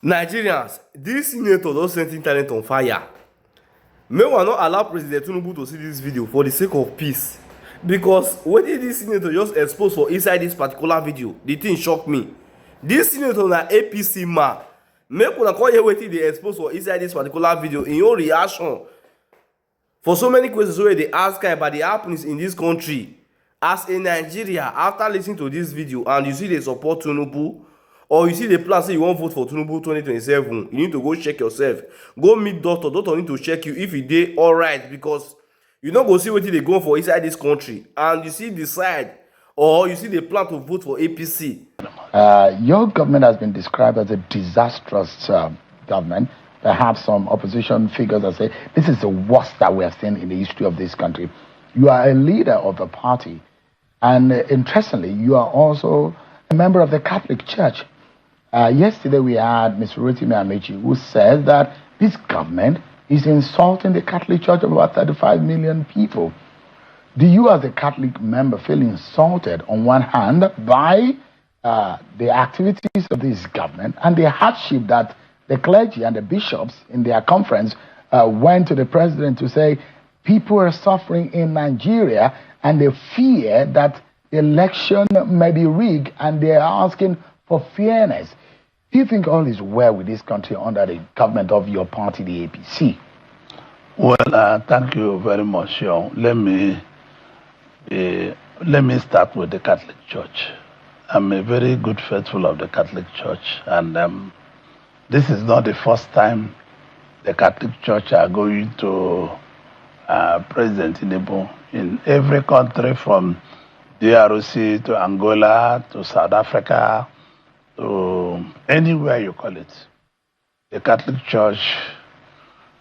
Nigerians, this senator don set internet on fire. May we not allow President Tinubu to see this video for the sake of peace. Because wetin this senator just expose for inside this particular video, the thing shock me. This senator na APC man. Make una come hear wetin dey expose for inside this particular video in your reaction for so many questions wey dey ask about the happenings in this country. As a Nigeria, after listening to this video and you see dey support Tinubu, or you see the plan say you wan vote for Tinubu 2027, you need to go check yourself. Go meet doctor need to check you if you dey alright, because you no go see wetin dey go for inside this country and you see decide or you see the plan to vote for APC. Your government has been described as a disastrous government. Perhaps some opposition figures that say this is the worst that we have seen in the history of this country. You are a leader of the party, and interestingly, you are also a member of the Catholic Church. Yesterday we had Ms. Rotimi Amechi, who said that this government is insulting the Catholic Church of about 35 million people. Do you as a Catholic member feel insulted on one hand by the activities of this government and the hardship that the clergy and the bishops in their conference went to the president to say people are suffering in Nigeria and they fear that the election may be rigged and they are asking for fairness? Do you think all is well with this country under the government of your party, the APC? Well, thank you very much, Sean. Let me start with the Catholic Church. I'm a very good faithful of the Catholic Church, and this is not the first time the Catholic Church are going to President Tinubu. In every country from DRC to Angola to South Africa to anywhere you call it, the Catholic Church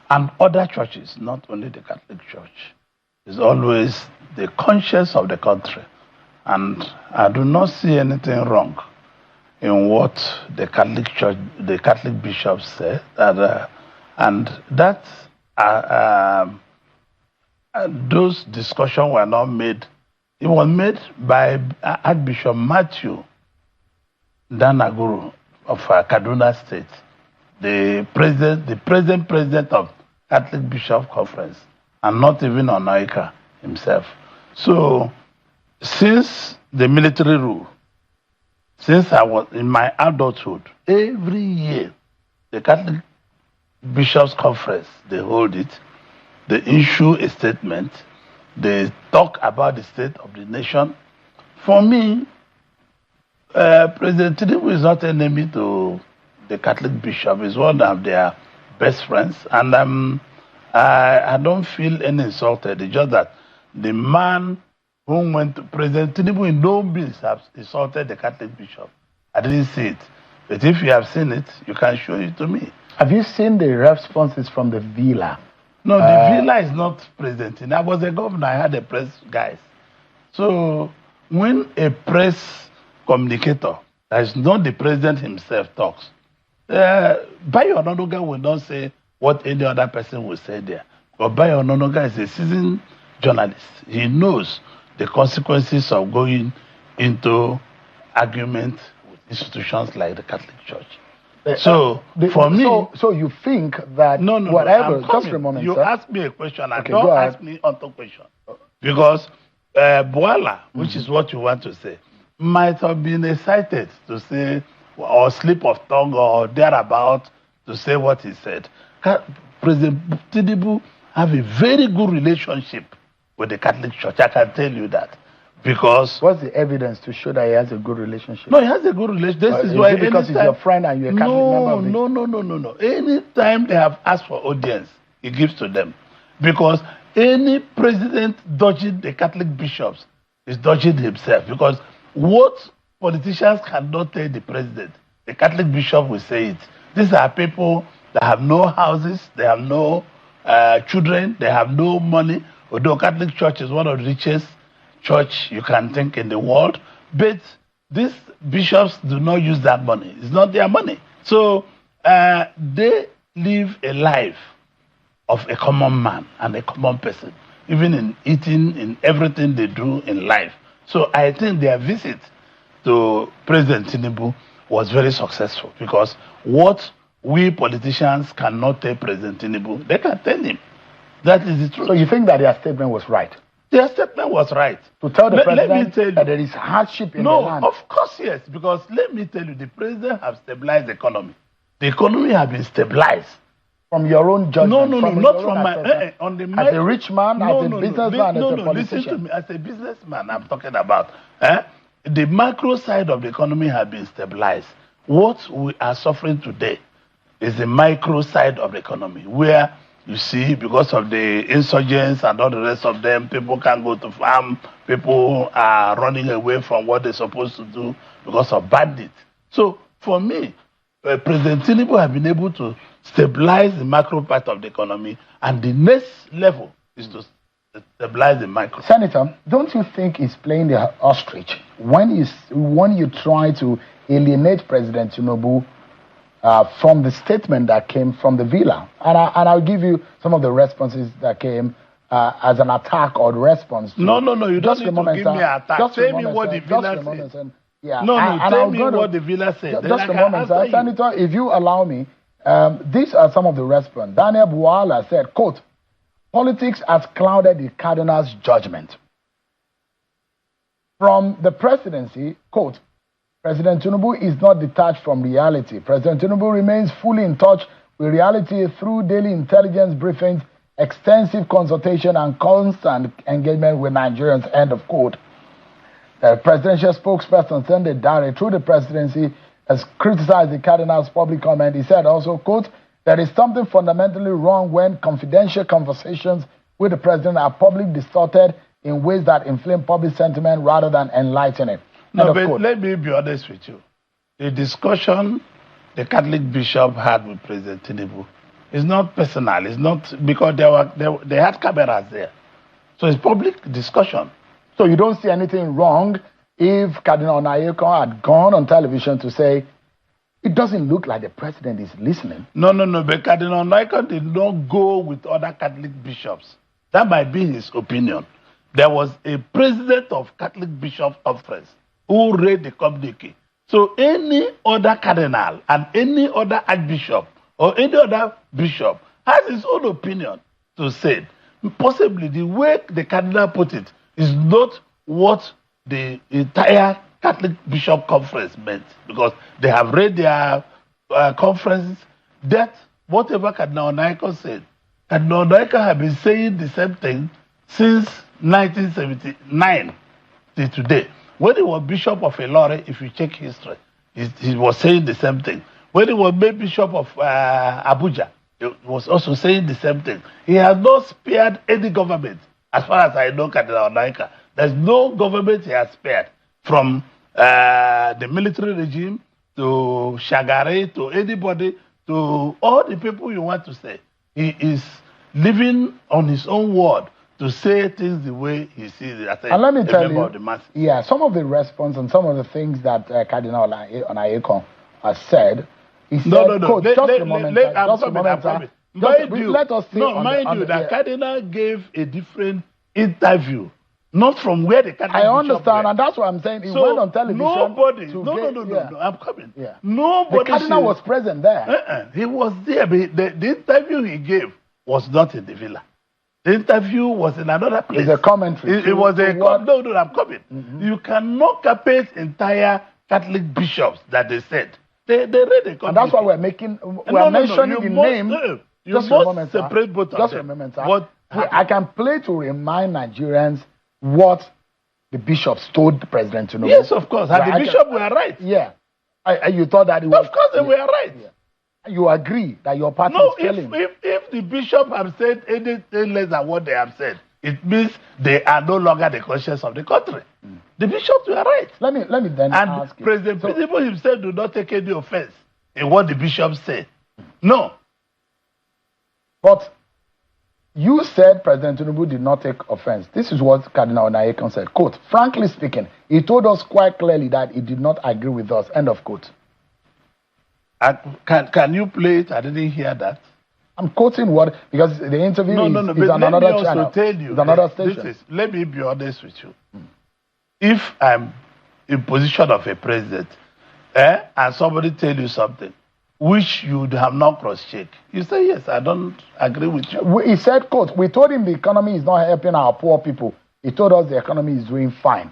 and other churches, not only the Catholic Church, is always the conscience of the country. And I do not see anything wrong in what the Catholic Church, the Catholic bishops say, and that those discussions were not made. It was made by Archbishop Matthew Danaguru of Kaduna State, the present president of Catholic Bishop Conference, and not even Onaika himself. So, since the military rule, since I was in my adulthood, every year the Catholic Bishops Conference, they hold it, they issue a statement, they talk about the state of the nation. For me, President Tinubu is not an enemy to the Catholic bishop. He's one of their best friends, and I don't feel any insulted. It's just that the man who went to President Tinubu in no means has insulted the Catholic bishop. I didn't see it, but if you have seen it, you can show it to me. Have you seen the responses from the villa? No, the villa is not President Tinubu. I was a governor. I had a press guys. So when a press communicator, that is not the president himself, talks, Bayo Ononuga will not say what any other person will say there. But Bayo Ononuga is a seasoned journalist. He knows the consequences of going into argument with institutions like the Catholic Church. So for me, so you think that whatever? Just a moment, you sir. ask me a question, and don't ask me on top question, because Boala, which is what you want to say, might have been excited to say, or slip of tongue or thereabout to say what he said. President Tinubu have a very good relationship with the Catholic Church. I can tell you that. Because what's the evidence to show that he has a good relationship? No, he has a good relationship. This is why because he's your friend and you're a Catholic member of No. Anytime they have asked for audience, he gives to them. Because any president dodging the Catholic bishops is dodging himself. Because what politicians cannot tell the president, the Catholic bishop will say it. These are people that have no houses, they have no children, they have no money. Although Catholic Church is one of the richest church you can think in the world, but these bishops do not use that money. It's not their money. So they live a life of a common man and a common person, even in eating, in everything they do in life. So I think their visit to President Tinubu was very successful, because what we politicians cannot tell President Tinubu. They can tell him. That is the truth. So you think that their statement was right? Their statement was right. To tell the Let me president tell you, that there is hardship in the land? No, of course, yes. Because let me tell you, the president has stabilized the economy. The economy has been stabilized. From your own judgment? No, not from my... on the as a rich man, as a businessman, as a politician? Listen to me. As a businessman, I'm talking about. The macro side of the economy has been stabilized. What we are suffering today is the micro side of the economy, where you see, because of the insurgents and all the rest of them, people can't go to farm, people are running away from what they're supposed to do because of bandits. So, for me, President Tinubu has been able to stabilize the macro part of the economy, and the next level is to stabilize the micro. Senator, don't you think he's playing the ostrich when you try to alienate President Tinubu from the statement that came from the villa? And I'll give you some of the responses that came as an attack or response. No, you don't need to give me an attack. Tell me what the villa said. Yeah. Tell me what the villa said. Just a moment, sir. Senator, if you allow me, these are some of the response. Daniel Buala said, quote, "Politics has clouded the cardinal's judgment." From the presidency, quote, "President Tinubu is not detached from reality. President Tinubu remains fully in touch with reality through daily intelligence briefings, extensive consultation, and constant engagement with Nigerians," end of quote. The presidential spokesperson, Sunday Dare, through the presidency, has criticized the cardinal's public comment. He said also, quote, "There is something fundamentally wrong when confidential conversations with the president are publicly distorted in ways that inflame public sentiment rather than enlighten it." No, but let me be honest with you. The discussion the Catholic bishop had with President Tinubu is not personal. It's not because they had cameras there. So it's public discussion. So you don't see anything wrong if Cardinal Onayekon had gone on television to say, "It doesn't look like the president is listening"? No, but Cardinal Onayekon did not go with other Catholic bishops. That might be his opinion. There was a president of Catholic Bishops Conference who read the communique. So any other cardinal and any other archbishop or any other bishop has his own opinion to say. Possibly the way the cardinal put it is not what the entire Catholic Bishop Conference meant, because they have read their conferences that whatever Cardinal Onayekon said, Cardinal Onayekon has been saying the same thing since 1979 till today. When he was Bishop of Ilore, if you check history, he was saying the same thing. When he was made Bishop of Abuja, he was also saying the same thing. He has not spared any government. As far as I know, Cardinal Onayekon, there's no government he has spared, from the military regime to Shagari to anybody to all the people you want to say. He is living on his own word to say things the way he sees it. And let me tell you, some of the response and some of the things that Cardinal Onayekon has said, he said, no. Just a moment, let us see. Mind you, the Cardinal gave a different interview, not from where the Cardinal. I understand, and that's what I'm saying. He went on television. Nobody. No, I'm coming. Yeah. Nobody. The Cardinal was present there. He was there, but the interview he gave was not in the villa. The interview was in another place. It's a commentary. It was a no, I'm coming. Mm-hmm. You cannot capture entire Catholic bishops that they said. They read the commentary. And that's why we're mentioning the name. You must separate both of them. Just a moment, sir. I can play to remind Nigerians what the bishops told President Tinubu. Yes, of course. And the bishops were right. Yeah. You thought that it was... Of course they were right. Yeah. You agree that your party is failing? If the bishop have said anything less than what they have said, it means they are no longer the conscience of the country. The bishops were right. Let me then ask you. And President Tinubu himself do not take any offense in what the bishops said. No. But you said President Tinubu did not take offense. This is what Cardinal Onayekon said. Quote, "Frankly speaking, he told us quite clearly that he did not agree with us." End of quote. Can you play it? I didn't hear that. I'm quoting what, because the interview is on another channel. Tell you, it's another station. Let me be honest with you. If I'm in position of a president, and somebody tell you something, which you have not cross-checked. You say, yes, I don't agree with you. He said, quote, we told him the economy is not helping our poor people. He told us the economy is doing fine.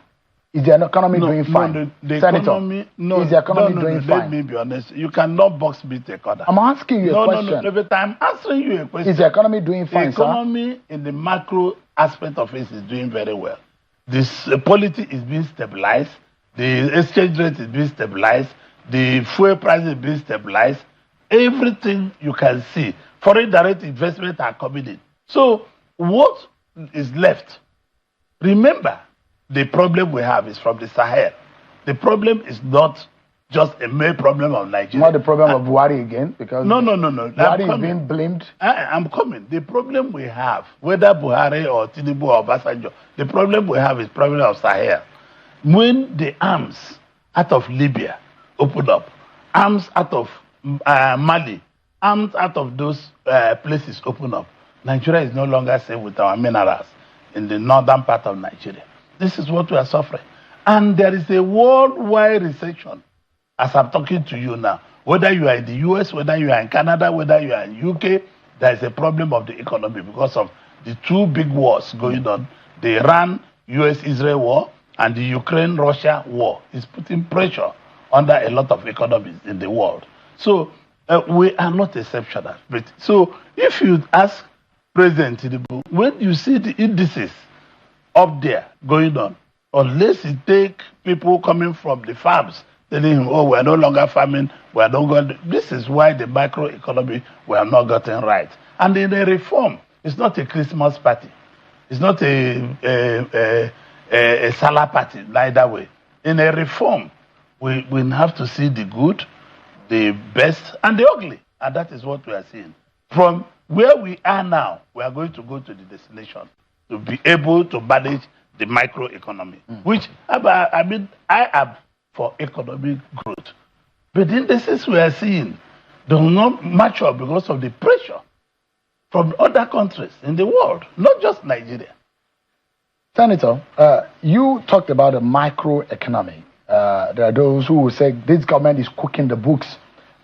Is the economy doing fine? The Senator, economy, is the economy doing fine? Let me be honest. You cannot box beat a corner. I'm asking you a question. No, but I'm answering you a question. Is the economy doing fine, The economy in the macro aspect of it is doing very well. This polity is being stabilized. The exchange rate is being stabilized. The fuel price is being stabilized. Everything you can see. Foreign direct investment are coming in. So what is left? Remember, the problem we have is from the Sahel. The problem is not just a mere problem of Nigeria. Not the problem of Buhari again, because no. Buhari is being blamed. I'm coming. The problem we have, whether Buhari or Tinubu or Obasanjo, the problem we have is problem of Sahel. When the arms out of Libya open up, arms out of Mali, arms out of those places open up, Nigeria is no longer safe with our minerals in the northern part of Nigeria. This is what we are suffering. And there is a worldwide recession as I'm talking to you now. Whether you are in the US, whether you are in Canada, whether you are in UK, there is a problem of the economy because of the two big wars going on. The Iran-US-Israel war and the Ukraine-Russia war is putting pressure under a lot of economies in the world. So we are not exceptional. So if you ask President Tinubu, when you see the indices up there going on, unless you take people coming from the farms telling him, oh, we are no longer farming, we are not going. This is why the microeconomy we have not gotten right. And in a reform, it's not a Christmas party. It's not a Salah party, neither way. In a reform, we have to see the good, the best, and the ugly. And that is what we are seeing. From where we are now, we are going to go to the destination to be able to manage the microeconomy, which I am for economic growth. But the indices we are seeing do not match up because of the pressure from other countries in the world, not just Nigeria. Senator, you talked about the microeconomy. There are those who will say this government is cooking the books.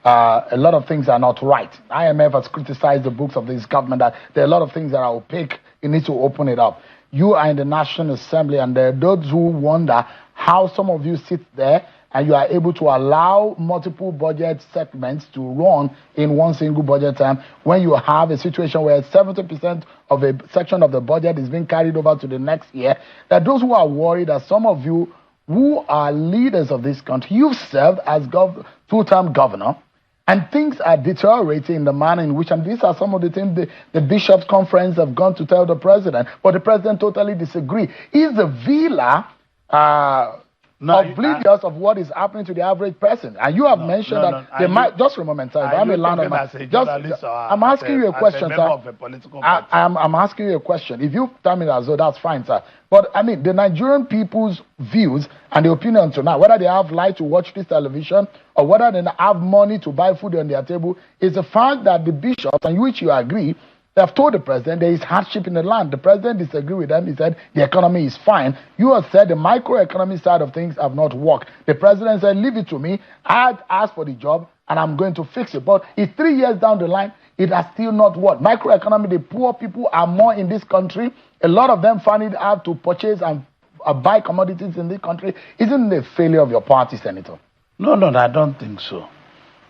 A lot of things are not right. IMF has criticized the books of this government that there are a lot of things that are opaque. You need to open it up. You are in the National Assembly, and there are those who wonder how some of you sit there and you are able to allow multiple budget segments to run in one single budget term when you have a situation where 70% of a section of the budget is being carried over to the next year. There are those who are worried that some of you who are leaders of this country, you've served as two-term governor, and things are deteriorating in the manner in which, and these are some of the things the Bishops' Conference have gone to tell the president, but the president totally disagrees. Is the villa oblivious of what is happening to the average person? And you have mentioned that they might, just for a moment, I'm a landowner. I'm asking you a question, sir. I'm asking you a question. If you tell me that, so that's fine, sir. But I mean, the Nigerian people's views and the opinion tonight, whether they have light to watch this television or whether they have money to buy food on their table, is the fact that the bishops, and which you agree, they have told the president there is hardship in the land. The president disagreed with them. He said the economy is fine. You have said the microeconomy side of things have not worked. The president said, leave it to me. I asked for the job and I'm going to fix it. But it's 3 years down the line, it has still not worked. Microeconomy, the poor people are more in this country. A lot of them find it hard to purchase and buy commodities in this country. Isn't it a failure of your party, Senator? No, I don't think so.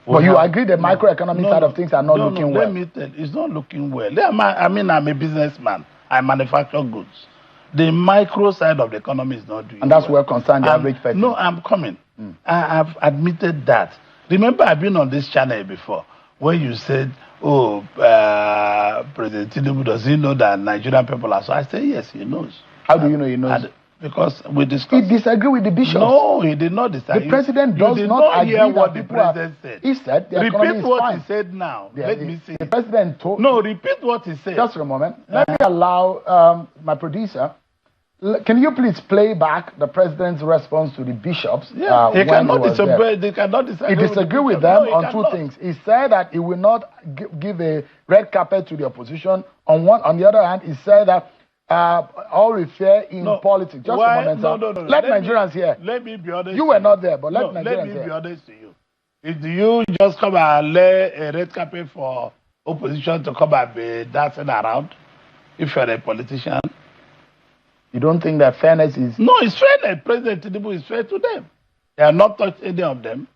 But you agree the microeconomic side of things are not looking well? Let me tell you, it's not looking well. I mean, I'm a businessman. I manufacture goods. The micro side of the economy is not doing well. And that's where concern the average person. No, I'm coming. I have admitted that. Remember, I've been on this channel before when you said, oh, President Tinubu, does he know that Nigerian people are so? I said, yes, he knows. How do you know he knows? Because we discussed. He disagreed with the bishops. No, he did not disagree. The president does not agree hear what that the president said. He said the economy is repeat what fine. he said now. Let me see. The president told. No, repeat what he said. Just for a moment. Let me allow my producer. Can you please play back the president's response to the bishops? Yeah, they cannot disagree. He disagreed with them on two things. He said that he will not give a red carpet to the opposition. On the other hand, he said that all refer in politics. Just a moment, sir. Let Nigerians hear. Let me be honest. You were not there, but let Nigerians hear. Let me be honest to you. Do you just come and lay a red carpet for opposition to come and be dancing around if you're a politician? You don't think that fairness is... No, it's fairness. President Tinubu is fair to them. They have not touched any of them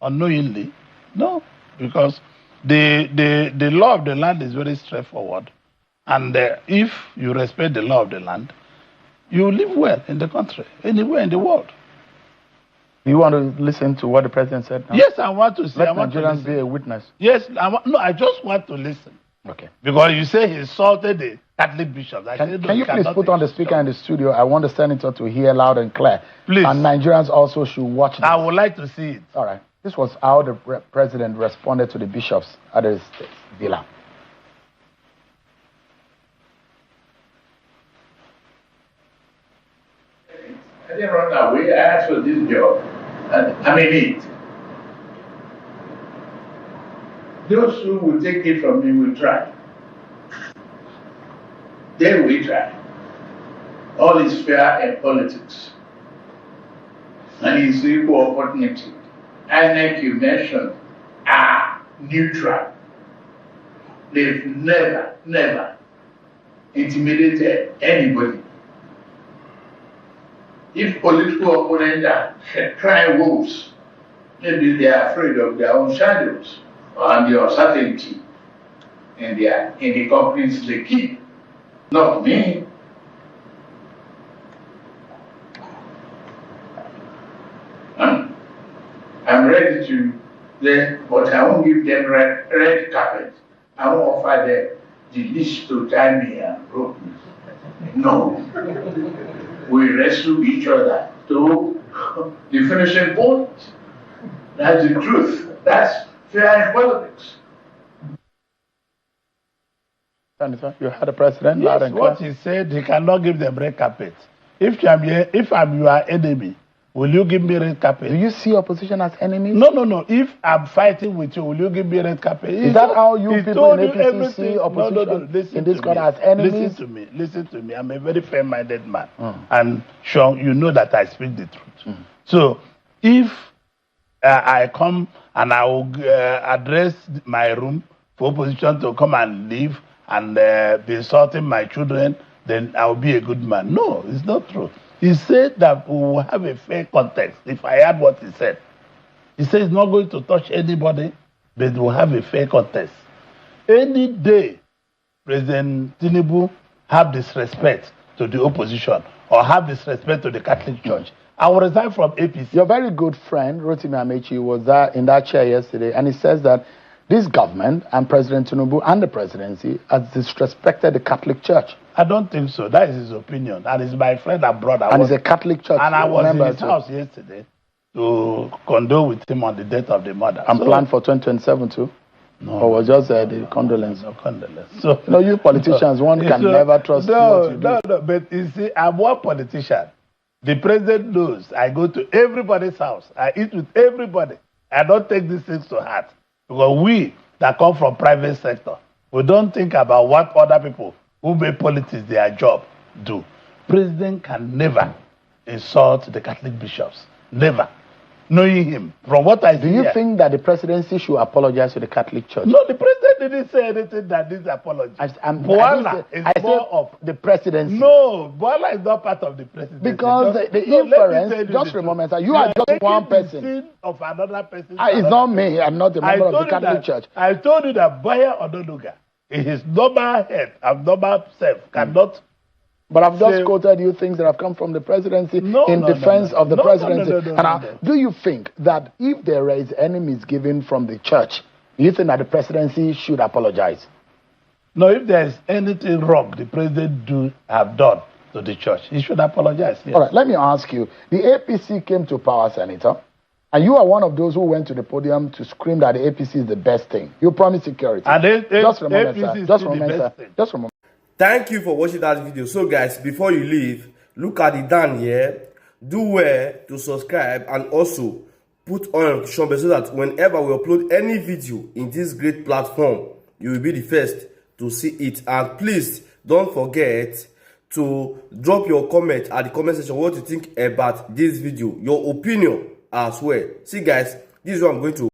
unknowingly. No, because the law of the land is very straightforward. And if you respect the law of the land, you live well in the country, anywhere in the world. You want to listen to what the president said now? Yes, I want to say. Let Nigerians be a witness. Yes, I just want to listen. Okay. Because you say he insulted the Catholic bishops. Can you please put on the speaker in the studio? I want the senator to hear loud and clear. Please. And Nigerians also should watch this. I would like to see it. All right. This was how the president responded to the bishops at his villa. I didn't run away. I asked for this job, and I'm in it. Those who will take it from me will try. They will try. All is fair in politics, and it's equal opportunity. INEC you mentioned are neutral. They've never intimidated anybody. If political opponents are crying wolves, maybe they are afraid of their own shadows and the uncertainty in the companies they keep. Not me. I'm ready to, but I won't give them red carpet. I won't offer them the leash to tie me and rope me. No. We wrestle each other to the finishing point. That's the truth. That's fair in politics. Senator, you had a president Yes, loud and clear. what he said, he cannot give them red carpet. If I'm your enemy, will you give me red carpet? Do you see opposition as enemies? No. If I'm fighting with you, will you give me red carpet? Is that how you people in APC see opposition Listen in this to country me. as enemies? Listen to me. I'm a very fair-minded man. And Sean, you know that I speak the truth. So if I come and I will address my room for opposition to come and leave and be insulting my children, then I'll be a good man. No, it's not true. He said that we will have a fair context. If I heard what he said, he said he's not going to touch anybody, but we'll have a fair contest. Any day President Tinubu have disrespect to the opposition or have disrespect to the Catholic Church, I will resign from APC. Your very good friend, Rotimi Amechi, was there in that chair yesterday, and he says that this government and President Tinubu and the presidency has disrespected the Catholic Church. I don't think so. That is his opinion. And he's my friend and brother. And it's a Catholic church. And I was in his house yesterday to condole with him on the death of the mother. And planned for 2027 too? No. Or was just the condolence? No condolence. So, you politicians, one can never trust what you do. No. But you see, I'm one politician. The president knows I go to everybody's house. I eat with everybody. I don't take these things to heart. Because we that come from private sector, we don't think about what other people who make politics their job do. President can never insult the Catholic bishops. Never. Knowing him. From what I see. Do you think that the presidency should apologize to the Catholic Church? No, the president didn't say anything that needs apology. Boala is more of the presidency. No, Boala is not part of the presidency. Because the inference, just a moment, you are just one person. The sin of another person. It's not me. I'm not a member of the Catholic Church. I told you that Baya Odonuga, in his normal head and normal self, cannot. But I've just quoted you things that have come from the presidency in defense of the presidency. Do you think that if there is any misgiving from the church, do you think that the presidency should apologize? No, if there is anything wrong the president have done to the church, he should apologize. Yes. All right, let me ask you. The APC came to power, Senator, and you are one of those who went to the podium to scream that the APC is the best thing. You promised security. And just remember, sir. Just remember, sir. Just remember. Thank you for watching that video. So guys, before you leave, look at it down here. Do well to subscribe and also put on your notification bell so that whenever we upload any video in this great platform, you will be the first to see it. And please don't forget to drop your comment at the comment section what you think about this video, your opinion as well. See guys, this is what I'm going to